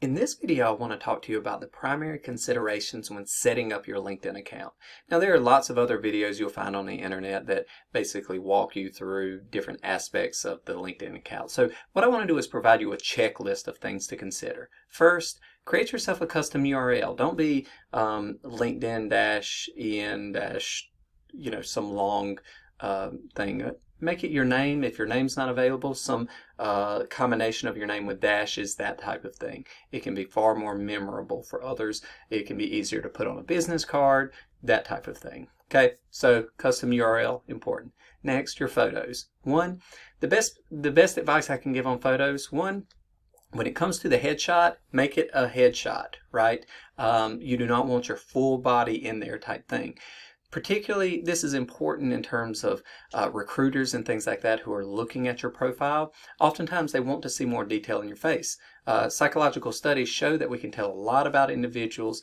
In this video, I want to talk to you about the primary considerations when setting up your LinkedIn account. Now, there are lots of other videos you'll find on the internet that basically walk you through different aspects of the LinkedIn account. So what I want to do is provide you a checklist of things to consider. First, create yourself a custom URL. Don't be LinkedIn-en- some long thing. Make it your name. If your name's not available, some combination of your name with dashes, that type of thing. It can be far more memorable for others. It can be easier to put on a business card, that type of thing. Okay, so custom URL, important. Next, your photos. The best advice I can give on photos, when it comes to the headshot, make it a headshot, right? You do not want your full body in there type thing. Particularly, this is important in terms of recruiters and things like that who are looking at your profile. Oftentimes, they want to see more detail in your face. Psychological studies show that we can tell a lot about individuals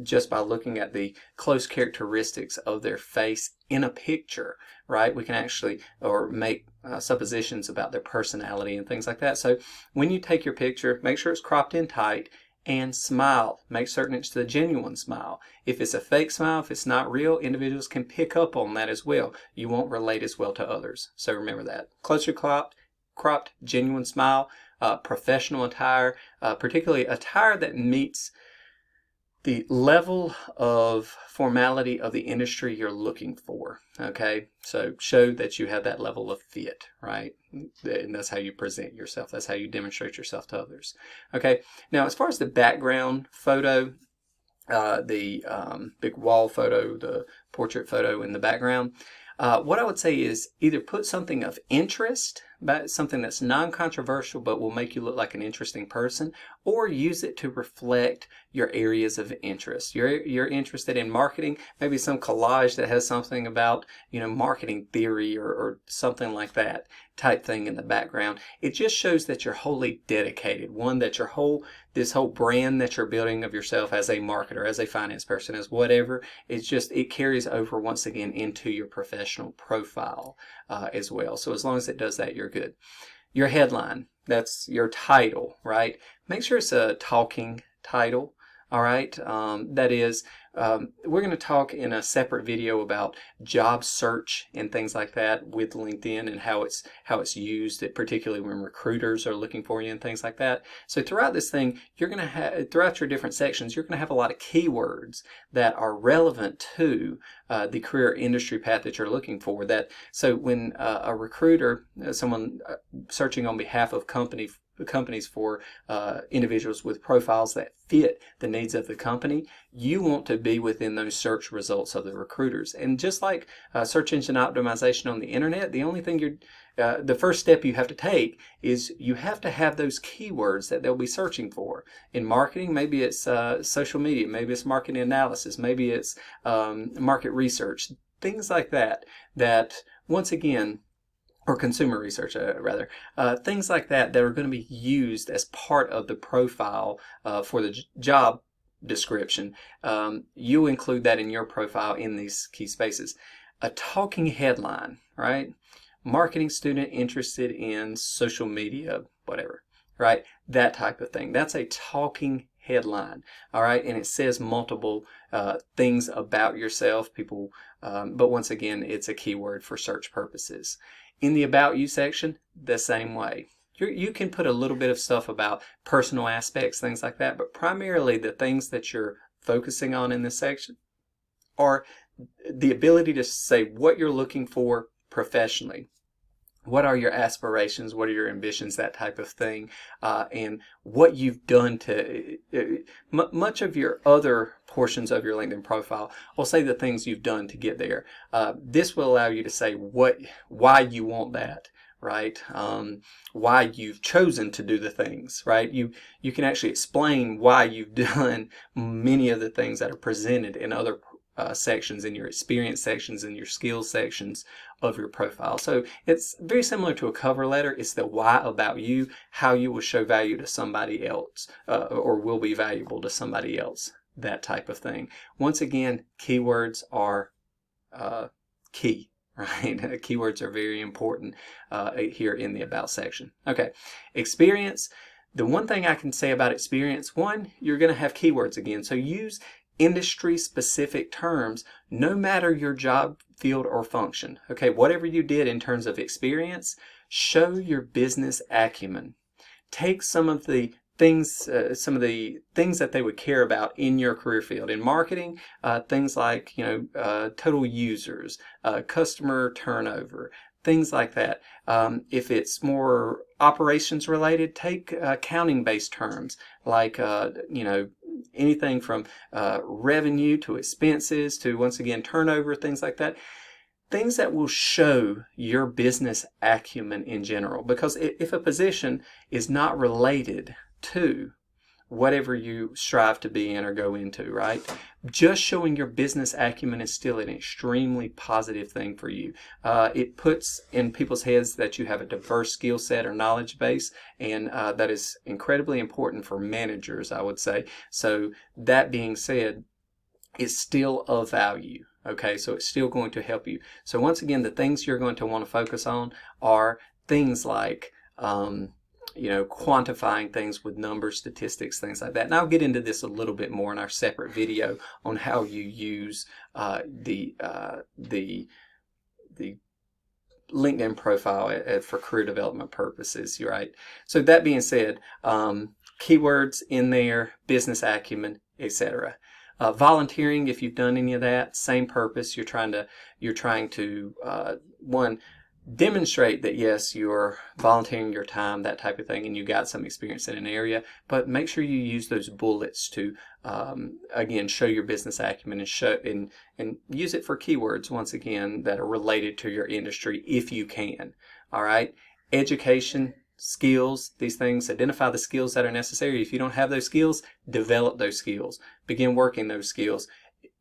just by looking at the close characteristics of their face in a picture, right? We can actually make suppositions about their personality and things like that. So when you take your picture, make sure it's cropped in tight, and smile. Make certain it's the genuine smile. If it's a fake smile, if it's not real, individuals can pick up on that as well. You won't relate as well to others. So remember that. Closely cropped, genuine smile, professional attire, particularly attire that meets the level of formality of the industry you're looking for. Okay, so show that you have that level of fit, right? And that's how you present yourself. That's how you demonstrate yourself to others. Okay, now as far as the background photo, the big wall photo, the portrait photo in the background, what I would say is either put something of interest, something that's non-controversial but will make you look like an interesting person, or use it to reflect your areas of interest. You're interested in marketing, maybe some collage that has something about, marketing theory or something like that type thing in the background. It just shows that you're wholly dedicated. One, that this whole brand that you're building of yourself as a marketer, as a finance person, as whatever, it carries over once again into your professional profile as well. So as long as it does that, you're good. Your headline, that's your title, right? Make sure it's a talking title. All right, that is, we're going to talk in a separate video about job search and things like that with LinkedIn and how it's used, particularly when recruiters are looking for you and things like that. So throughout this thing, you're going to have, throughout your different sections, you're going to have a lot of keywords that are relevant to the career industry path that you're looking for. So when a recruiter, someone searching on behalf of companies for individuals with profiles that fit the needs of the company, you want to be within those search results of the recruiters. And just like search engine optimization on the internet, the first step you have to take is you have to have those keywords that they'll be searching for. In marketing, maybe it's social media, maybe it's marketing analysis, maybe it's market research, things like that, once again, or consumer research rather, things like that are going to be used as part of the profile for the job description. You'll include that in your profile in these key spaces. A talking headline, right? Marketing student interested in social media, whatever, right? That type of thing. That's a talking headline, all right? And it says multiple things about yourself, but once again, it's a keyword for search purposes. In the About You section, the same way. You can put a little bit of stuff about personal aspects, things like that, but primarily the things that you're focusing on in this section are the ability to say what you're looking for professionally. What are your aspirations? What are your ambitions? That type of thing. And what you've done to... much of your other portions of your LinkedIn profile will say the things you've done to get there. This will allow you to say why you want that, right? Why you've chosen to do the things, right? You can actually explain why you've done many of the things that are presented in other sections, in your experience sections, in your skills sections of your profile. So it's very similar to a cover letter. It's the why about you, how you will show value to somebody else or will be valuable to somebody else, that type of thing. Once again, keywords are key, right? Keywords are very important here in the About section. Okay, experience. The one thing I can say about experience, one, you're going to have keywords again. So use industry specific terms no matter your job field or function. Okay, whatever you did in terms of experience, show your business acumen. Take some of the things that they would care about in your career field. In marketing, things like total users, customer turnover, things like that. If it's more operations related, take accounting based terms like anything from revenue to expenses to, once again, turnover, things like that. Things that will show your business acumen in general. Because if a position is not related to whatever you strive to be in or go into, right? Just showing your business acumen is still an extremely positive thing for you. It puts in people's heads that you have a diverse skill set or knowledge base, and that is incredibly important for managers, I would say. So that being said, it's still of value. Okay, so it's still going to help you. So once again, the things you're going to want to focus on are things like quantifying things with numbers, statistics, things like that. And I'll get into this a little bit more in our separate video on how you use the LinkedIn profile for career development purposes, right? So that being said, keywords in there, business acumen, etc. Volunteering, if you've done any of that, same purpose. You're trying to one, demonstrate that yes, you're volunteering your time, that type of thing, and you got some experience in an area, but make sure you use those bullets to again show your business acumen and use it for keywords, once again, that are related to your industry if you can. All right, education, skills, these things, identify the skills that are necessary. If you don't have those skills, develop those skills, begin working those skills.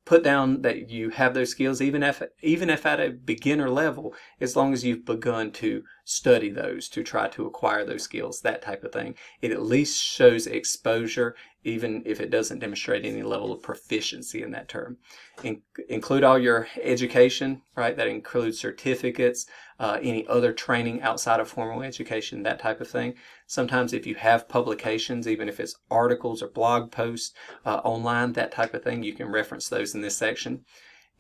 Put down that you have those skills, even if at a beginner level, as long as you've begun to study those, to try to acquire those skills, that type of thing. It at least shows exposure, even if it doesn't demonstrate any level of proficiency in that term. Include all your education, right? That includes certificates, any other training outside of formal education, that type of thing. Sometimes if you have publications, even if it's articles or blog posts online, that type of thing, you can reference those in this section.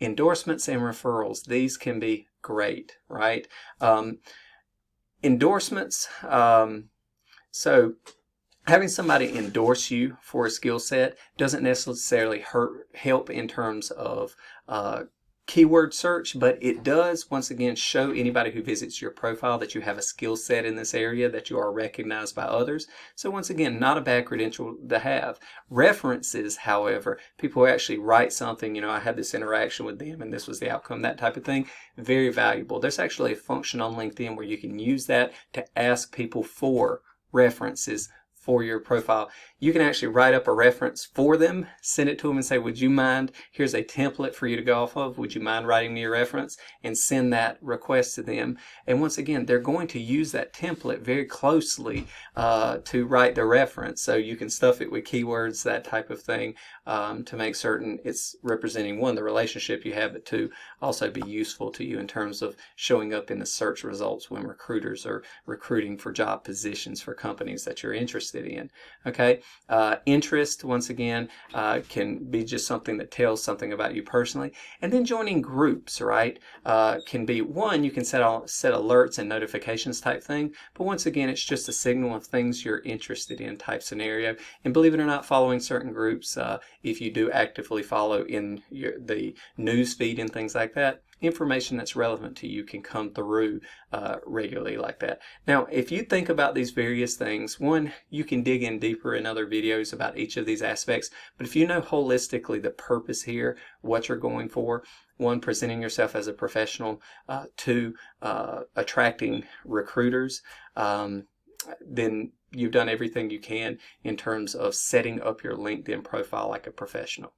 Endorsements and referrals, these can be great, right? Endorsements, so having somebody endorse you for a skill set doesn't necessarily help in terms of keyword search, but it does, once again, show anybody who visits your profile that you have a skill set in this area, that you are recognized by others. So once again, not a bad credential to have. References, however, people who actually write something, I had this interaction with them and this was the outcome, that type of thing, very valuable. There's actually a function on LinkedIn where you can use that to ask people for references for your profile. You can actually write up a reference for them, send it to them and say, would you mind, here's a template for you to go off of, would you mind writing me a reference, and send that request to them. And once again, they're going to use that template very closely to write the reference. So you can stuff it with keywords, that type of thing, to make certain it's representing, one, the relationship you have, but two, also be useful to you in terms of showing up in the search results when recruiters are recruiting for job positions for companies that you're interested in. Okay, interest, once again, can be just something that tells something about you personally. And then joining groups, right, can be, one, you can set alerts and notifications type thing, but once again, it's just a signal of things you're interested in type scenario. And believe it or not, following certain groups, if you do actively follow in the news feed and things like that, information that's relevant to you can come through regularly like that. Now, if you think about these various things, one, you can dig in deeper in other videos about each of these aspects, but if you know holistically the purpose here, what you're going for, one, presenting yourself as a professional, two, attracting recruiters, then you've done everything you can in terms of setting up your LinkedIn profile like a professional.